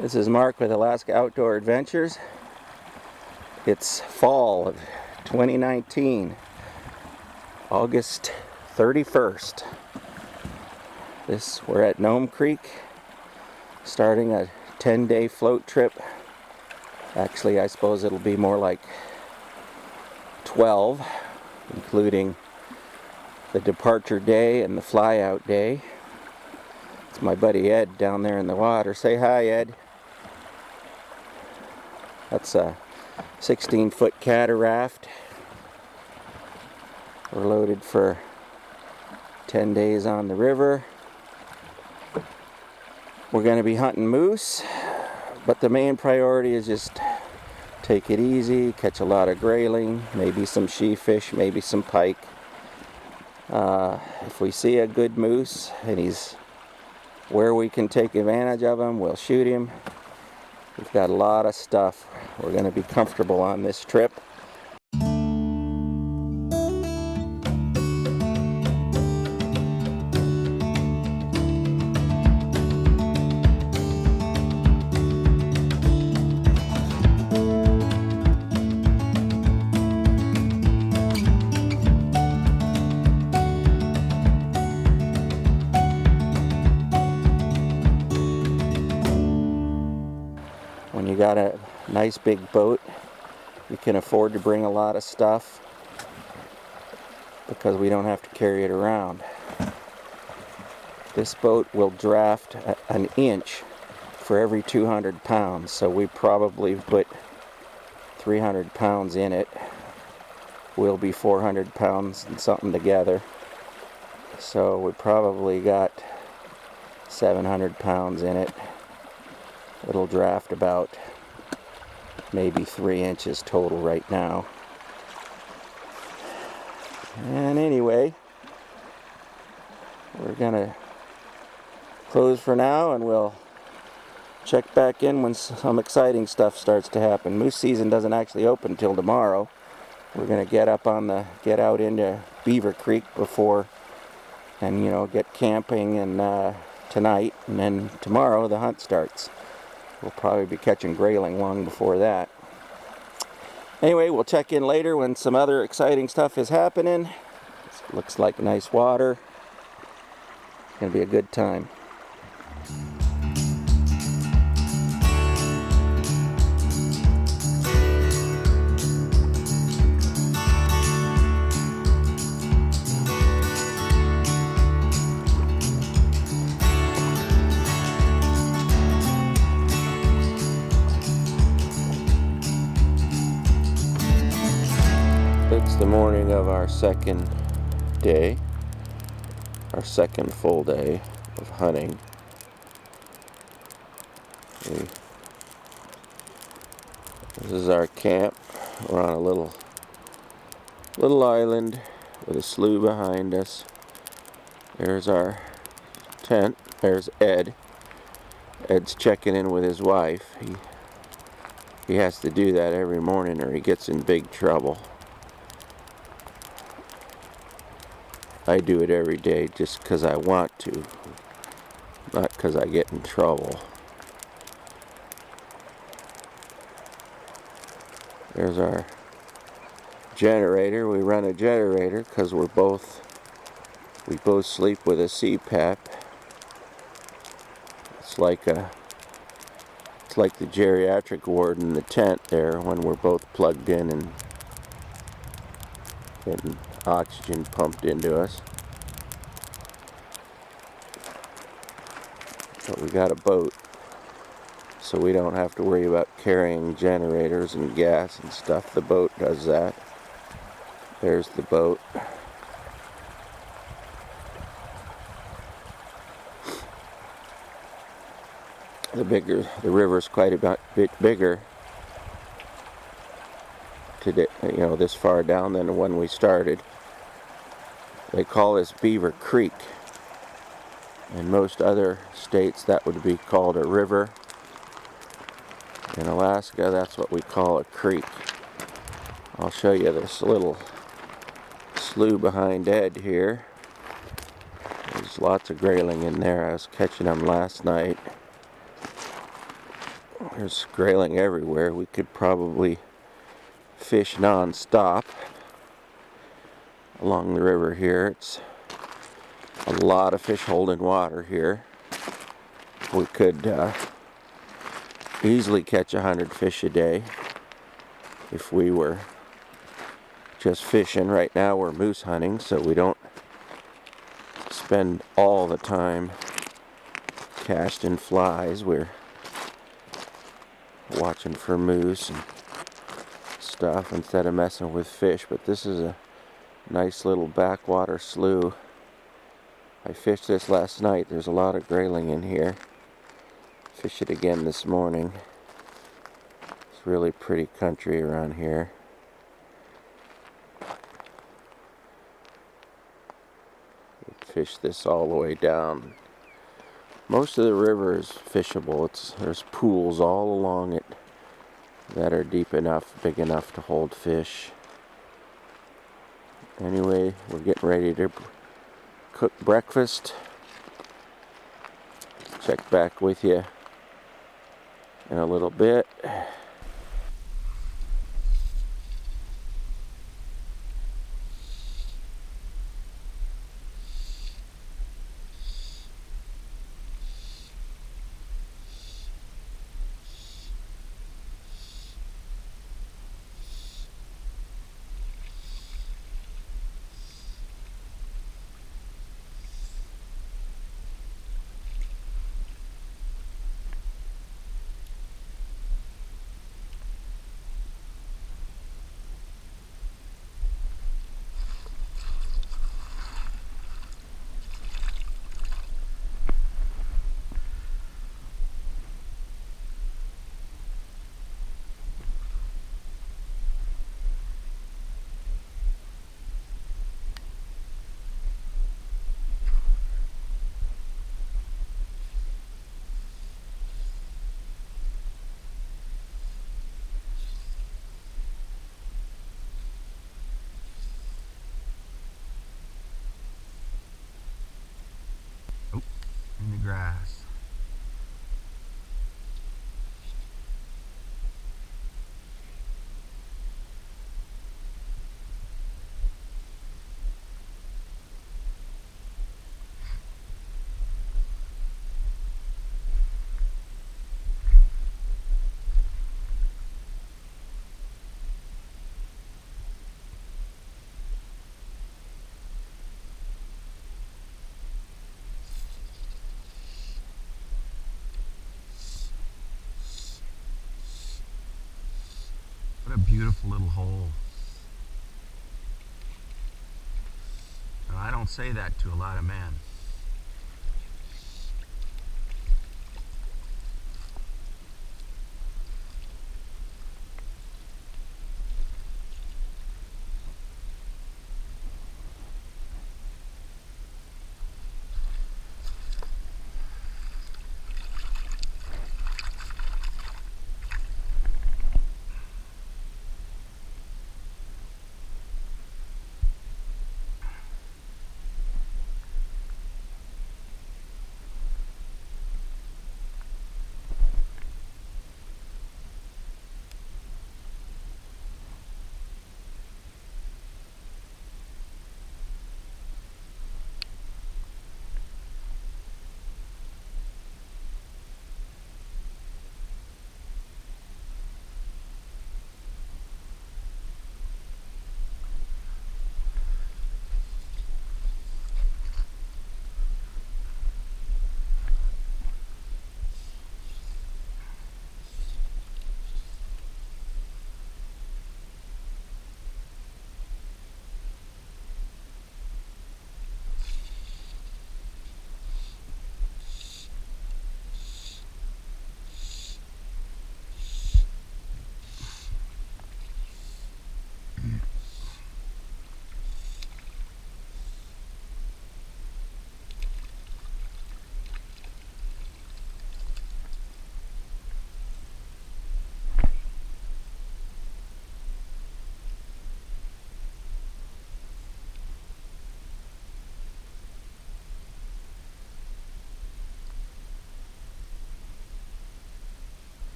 This is Mark with Alaska Outdoor Adventures. It's fall of 2019, August 31st. We're at Nome Creek, starting a 10-day float trip. Actually, I suppose it'll be more like 12, including the departure day and the fly-out day. It's my buddy Ed down there in the water. Say hi, Ed. That's a 16-foot cataract. We're loaded for 10 days on the river. We're going to be hunting moose, but the main priority is just take it easy, catch a lot of grayling, maybe some sheefish, maybe some pike. If we see a good moose and he's where we can take advantage of him, we'll shoot him. We've got a lot of stuff. We're going to be comfortable on this trip. When you got a nice big boat, you can afford to bring a lot of stuff because we don't have to carry it around. This boat will draft an inch for every 200 pounds, so we probably put 300 pounds in it. We'll be 400 pounds and something together. So we probably got 700 pounds in it. It'll draft about maybe 3 inches total right now. And anyway, we're gonna close for now and we'll check back in when some exciting stuff starts to happen. Moose season doesn't actually open till tomorrow. We're gonna get out into Beaver Creek before and get camping and tonight, and then tomorrow the hunt starts. We'll probably be catching grayling long before that. Anyway, we'll check in later when some other exciting stuff is happening. This looks like nice water. It's going to be a good time. It's the morning of our second day, our second full day of hunting. This is our camp. We're on a little island with a slough behind us. There's our tent. There's Ed. Ed's checking in with his wife. He has to do that every morning or he gets in big trouble. I do it every day just because I want to, not because I get in trouble. There's our generator. We run a generator because we both sleep with a CPAP. It's like the geriatric ward in the tent there when we're both plugged in and getting oxygen pumped into us. But we got a boat, so we don't have to worry about carrying generators and gas and stuff. The boat does that. There's the boat. The river's quite a bit bigger today, this far down than when we started. They call this Beaver Creek. In most other states that would be called a river. In Alaska that's what we call a creek. I'll show you this little slough behind Ed here. There's lots of grayling in there. I was catching them last night. There's grayling everywhere. We could probably fish non-stop along the river here. It's a lot of fish holding water here. We could easily catch 100 fish a day if we were just fishing. Right now we're moose hunting, so we don't spend all the time casting flies. We're watching for moose and stuff instead of messing with fish. But this is a nice little backwater slough. I fished this last night. There's a lot of grayling in here. Fish it again this morning. It's really pretty country around here. Fish this all the way down. Most of the river is fishable. There's pools all along it that are deep enough, big enough to hold fish. Anyway, we're getting ready to cook breakfast. Check back with you in a little bit. In the grass. What a beautiful little hole. Now, I don't say that to a lot of men.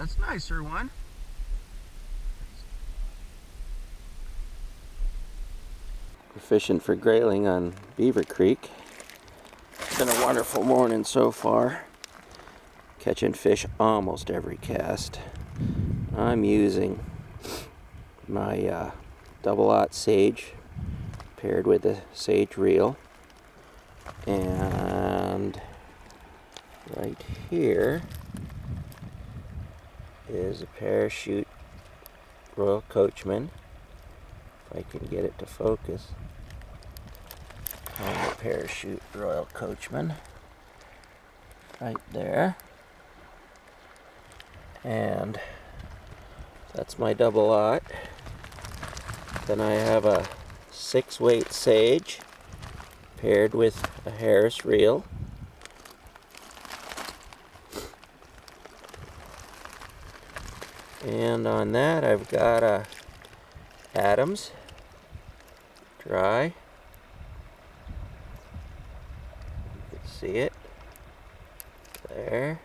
That's a nicer one. We're fishing for grayling on Beaver Creek. It's been a wonderful morning so far. Catching fish almost every cast. I'm using my double-aught sage paired with a sage reel. And right here is a parachute Royal Coachman. If I can get it to focus. On the parachute Royal Coachman. Right there. And that's my double-aught. Then I have a 6-weight sage paired with a Harris reel. And on that I've got a Adams dry. You can see it there.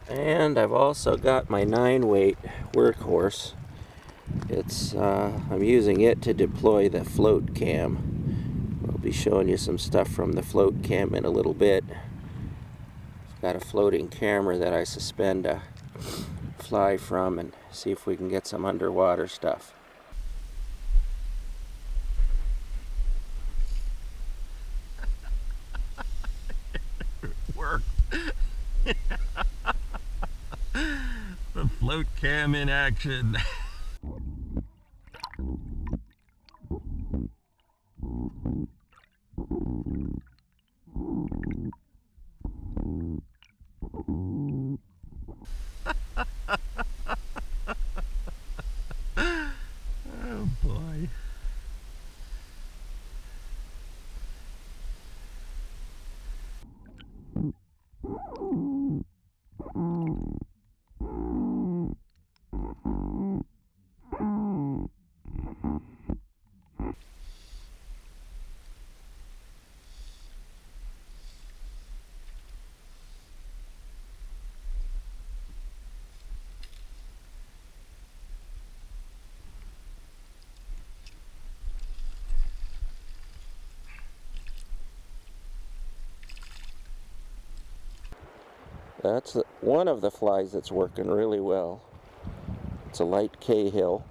And I've also got my 9-weight workhorse. I'm using it to deploy the float cam. I'll be showing you some stuff from the float cam in a little bit. I've got a floating camera that I suspend a fly from and see if we can get some underwater stuff. Work. The float cam in action. Oh boy. That's one of the flies that's working really well. It's a light Cahill.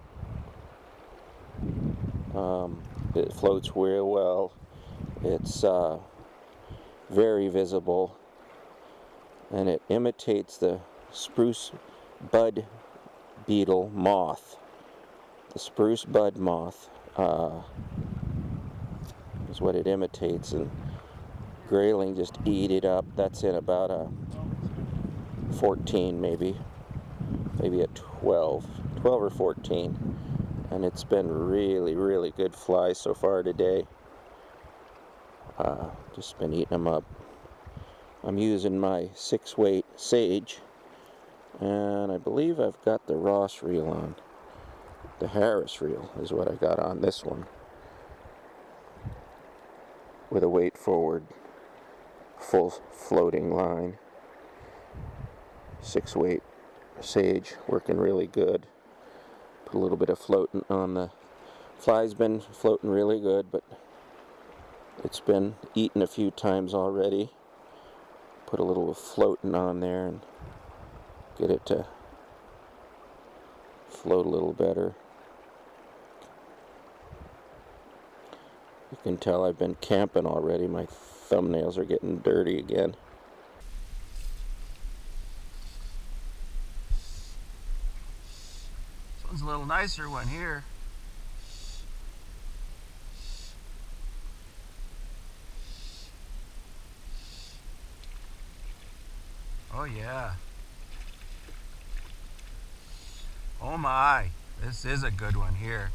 It floats real well. It's very visible, and it imitates the spruce bud beetle moth. The spruce bud moth is what it imitates, and grayling just eat it up. That's in about a 14 maybe at 12 or 14, and it's been really good fly so far today. Just been eating them up. I'm using my 6-weight sage, and I believe I've got the Ross reel on. The Harris reel is what I got on this one, with a weight forward full floating line. 6-weight sage working really good. Put a little bit of floating on the fly's been floating really good, but it's been eaten a few times already. Put a little floating on there and get it to float a little better. You can tell I've been camping already. My thumbnails are getting dirty again. This one's a little nicer one here. Oh yeah. Oh my, this is a good one here.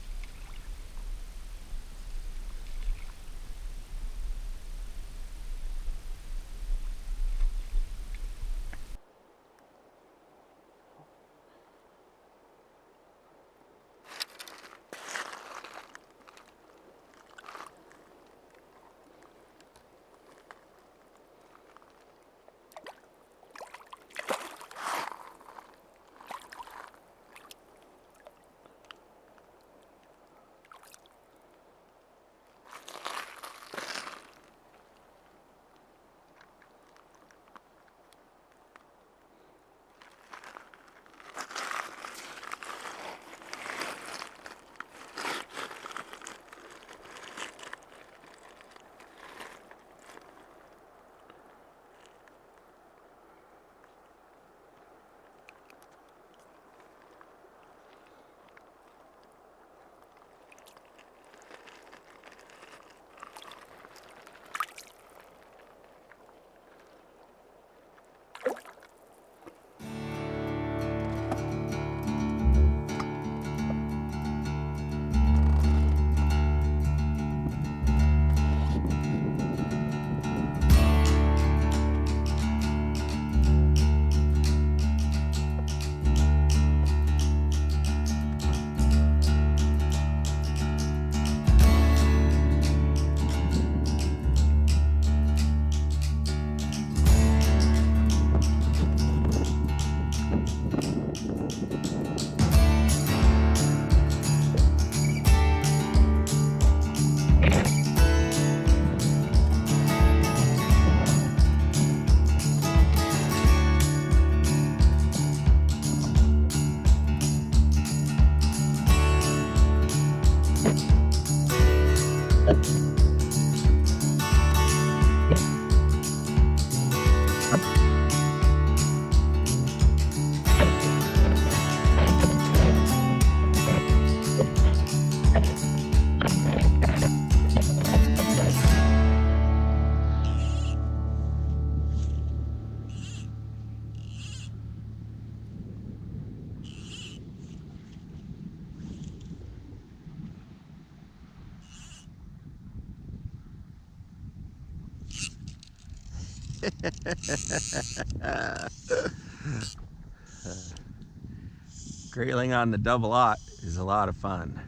Grayling on the double-aught is a lot of fun.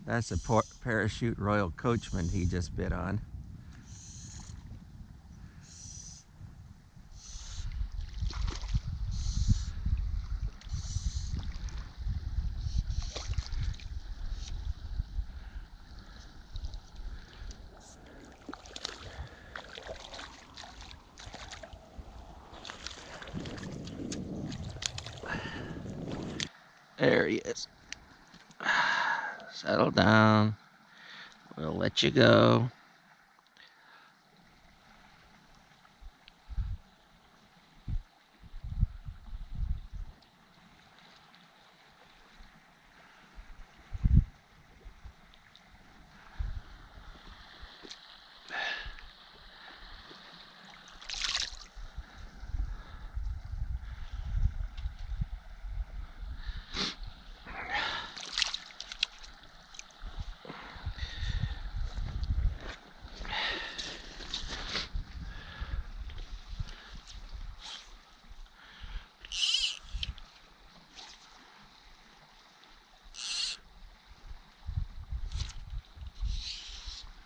That's a parachute Royal Coachman he just bit on. There he is. Settle down. We'll let you go.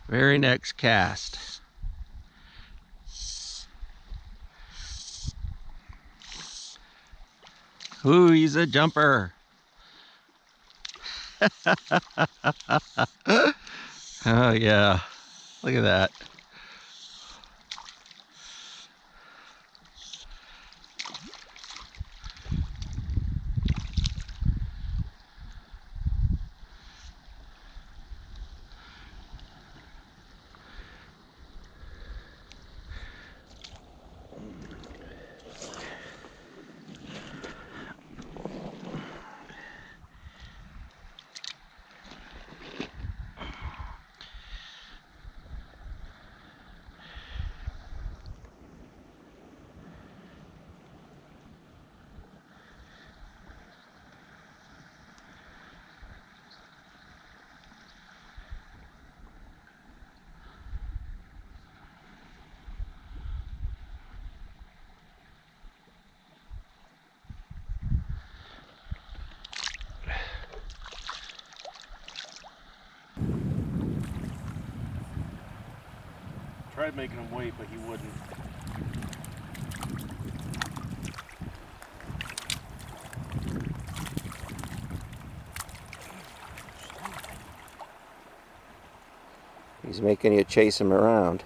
Very next cast. Ooh, he's a jumper. Oh yeah, look at that. Tried making him wait, but he wouldn't. He's making you chase him around.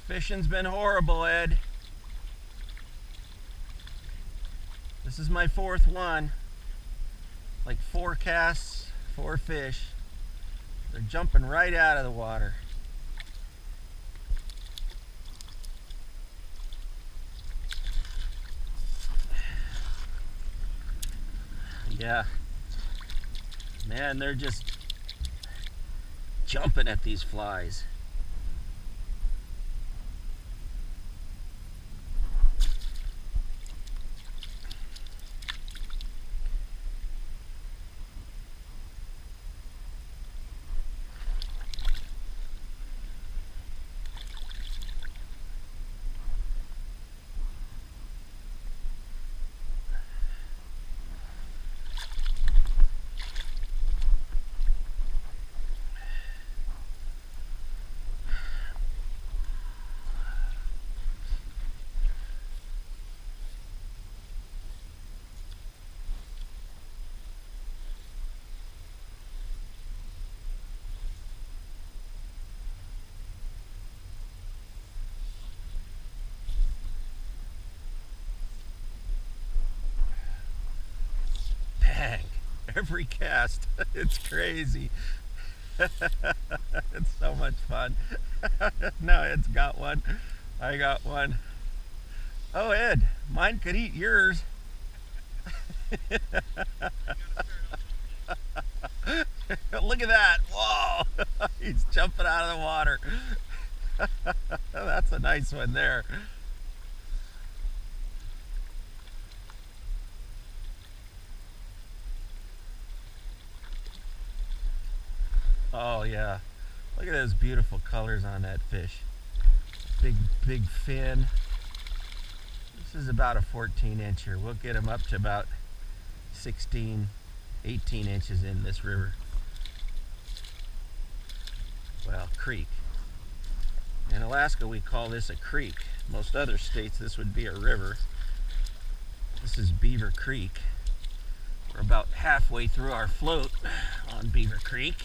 Fishing's been horrible, Ed. This is my fourth one. Like 4 casts, 4 fish. They're jumping right out of the water. Yeah. Man, they're just jumping at these flies. every cast. It's crazy. It's so much fun. No, Ed's got one. I got one. Oh, Ed, mine could eat yours. Look at that. Whoa. He's jumping out of the water. That's a nice one there. Oh, yeah. Look at those beautiful colors on that fish. Big, big fin. This is about a 14-incher. We'll get them up to about 16, 18 inches in this river. Well, creek. In Alaska, we call this a creek. Most other states, this would be a river. This is Beaver Creek. We're about halfway through our float on Beaver Creek.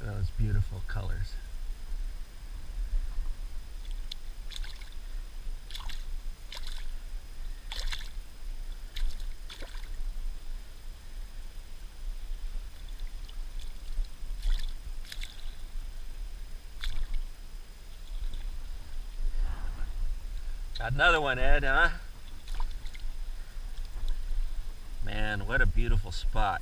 Those beautiful colors. Got another one, Ed, huh? Man, what a beautiful spot.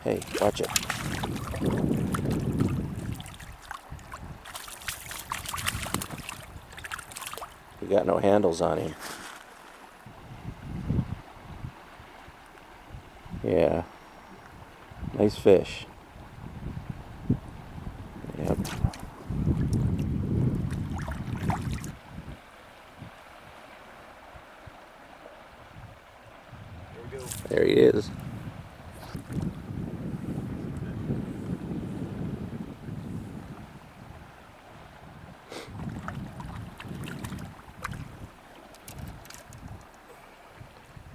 Hey, watch it. We got no handles on him. Yeah. Nice fish. Yep. There we go. There he is.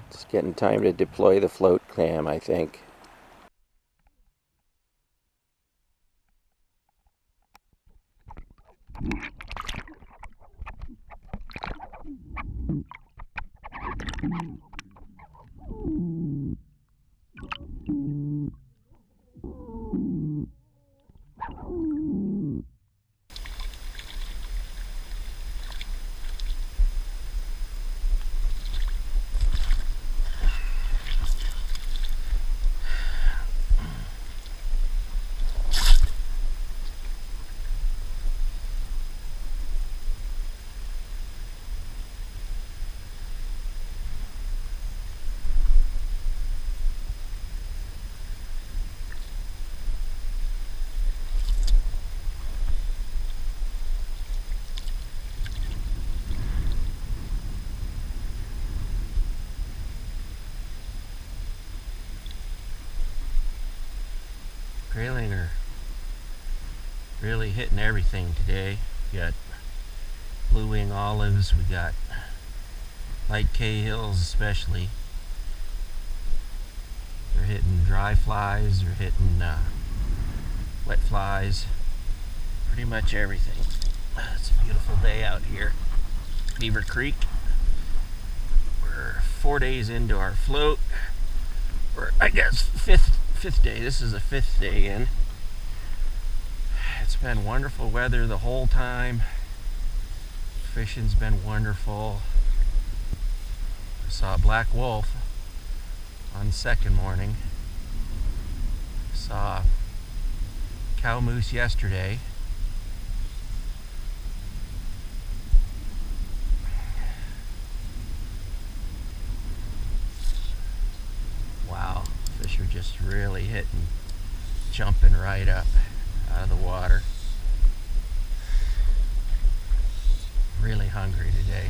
It's getting time to deploy the float cam, I think. Grayling are really hitting everything today. We got blue wing olives, we got light Cahills especially. They're hitting dry flies, they're hitting wet flies, pretty much everything. It's a beautiful day out here. Beaver Creek. We're 4 days into our float. Or I guess fifth day. This is the 5th day in. It's been wonderful weather the whole time. Fishing's been wonderful. I saw a black wolf on second morning. Saw cow moose yesterday. Wow, fish are just really hitting, jumping right up out of the water. Really hungry today.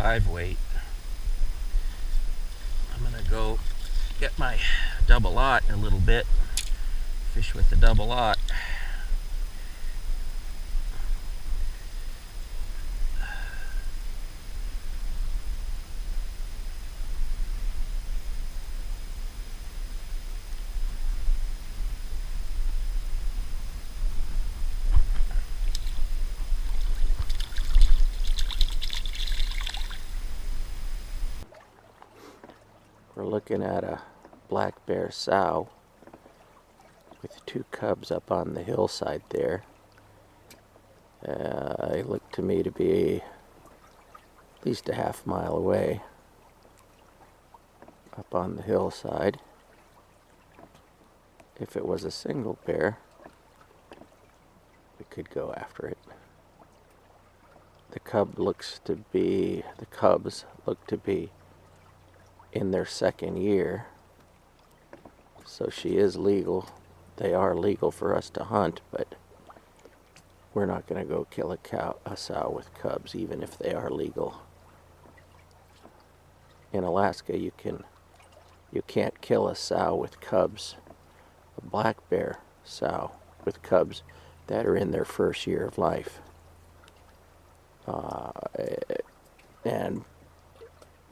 5 weight. I'm gonna go get my double aught in a little bit. Fish with the double aught. We're looking at a black bear sow with 2 cubs up on the hillside there. They look to me to be at least a half mile away up on the hillside. If it was a single bear, we could go after it. The cubs look to be in their 2nd year, so she is legal. They are legal for us to hunt, but we're not going to go kill a sow with cubs, even if they are legal. In Alaska, you can't kill a sow with cubs, a black bear sow with cubs that are in their 1st year of life. And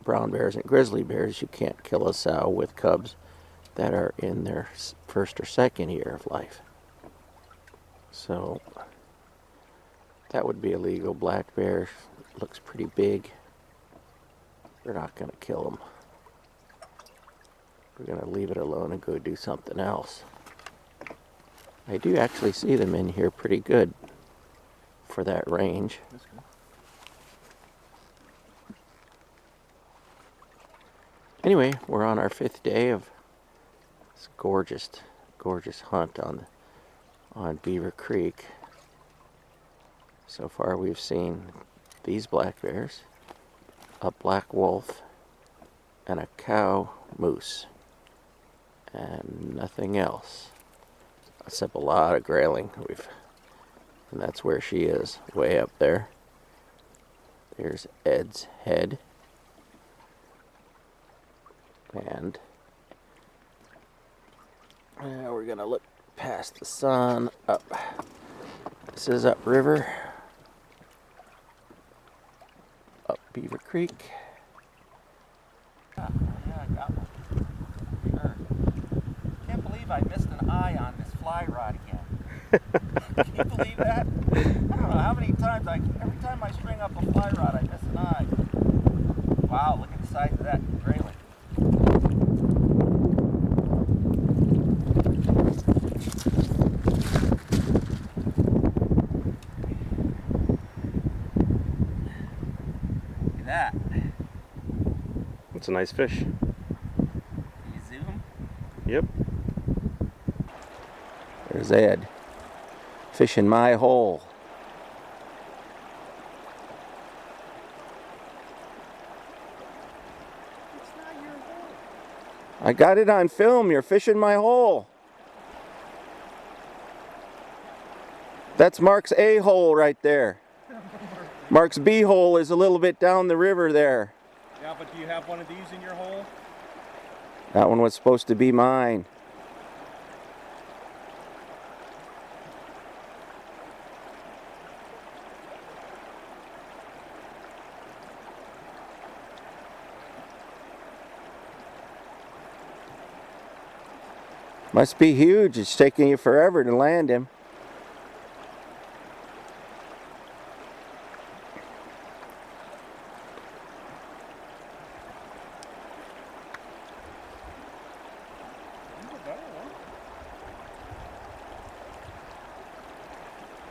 brown bears and grizzly bears, you can't kill a sow with cubs that are in their 1st or 2nd year of life. So that would be illegal. Black bear looks pretty big. We're not going to kill them. We're going to leave it alone and go do something else. I do actually see them in here pretty good for that range. That's good. Anyway, we're on our 5th day of this gorgeous hunt on Beaver Creek. So far we've seen these black bears, a black wolf, and a cow moose, and nothing else except a lot of grayling. And that's where she is, way up there. There's Ed's head. And we're gonna look past the sun up. This is upriver, up Beaver Creek. Yeah, I got one. Sure. Can't believe I missed an eye on this fly rod again. Can you believe that? I don't know how many times every time I string up a fly rod, I miss an eye. Wow, look at the size of that grayling. That. It's a nice fish. Can you zoom? Yep. There's Ed, fishing my hole. It's not your hole. I got it on film. You're fishing my hole. That's Mark's A hole right there. Mark's B hole is a little bit down the river there. Yeah, but do you have one of these in your hole? That one was supposed to be mine. Must be huge. It's taking you forever to land him.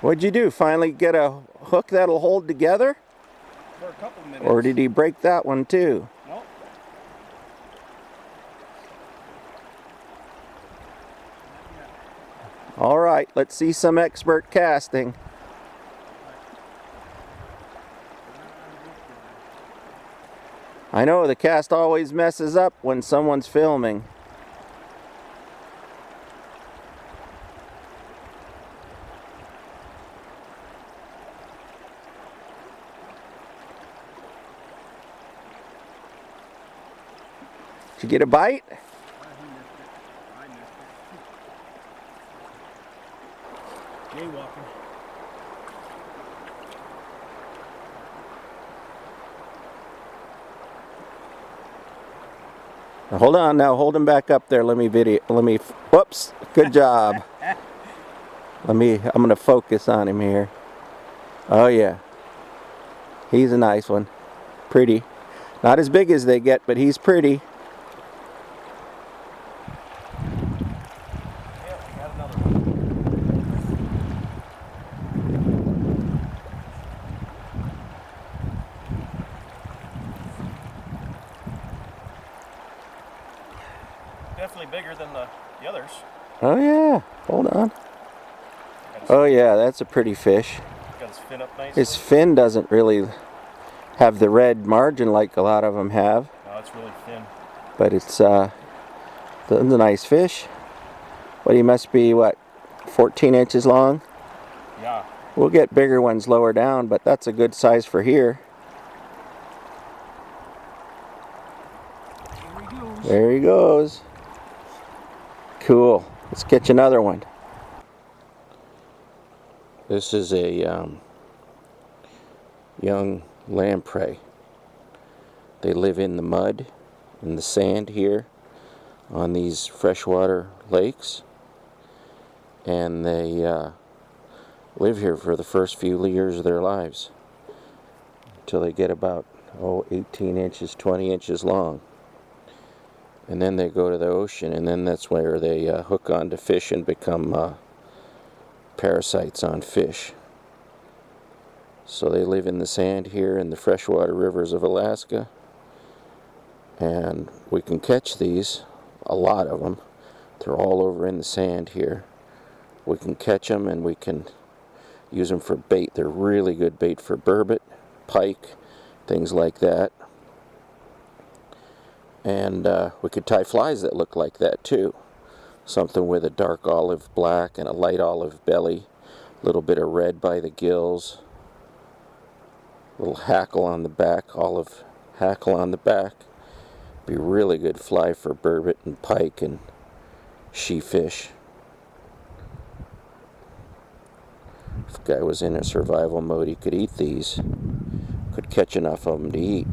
What'd you do? Finally get a hook that'll hold together? For a couple minutes. Or did he break that one too? Nope. All right, let's see some expert casting. I know the cast always messes up when someone's filming. Did you get a bite? I missed it. Jaywalking. Now, hold on now, hold him back up there. Whoops, good job. I'm gonna focus on him here. Oh yeah. He's a nice one. Pretty. Not as big as they get, but he's pretty. Yeah, we got another one. Definitely bigger than the others. Oh yeah, hold on. Oh yeah, that's a pretty fish. Got his fin up nice. His fin doesn't really have the red margin like a lot of them have, No, it's really thin. but it's a nice fish. But he must be, what, 14 inches long? Yeah. We'll get bigger ones lower down, but that's a good size for here. Here he goes. There he goes. Cool. Let's catch another one. This is a young lamprey. They live in the mud, in the sand here on these freshwater lakes, and they live here for the first few years of their lives until they get about 18 inches, 20 inches long. And then they go to the ocean, and then that's where they hook onto fish and become parasites on fish. So they live in the sand here in the freshwater rivers of Alaska, and we can catch these, a lot of them. They're all over in the sand here. We can catch them and we can use them for bait. They're really good bait for burbot, pike, things like that. And we could tie flies that look like that too. Something with a dark olive black and a light olive belly, a little bit of red by the gills, little hackle on the back, olive hackle on the back. Be a really good fly for burbot and pike and sheefish. If a guy was in a survival mode, he could eat these. Could catch enough of them to eat.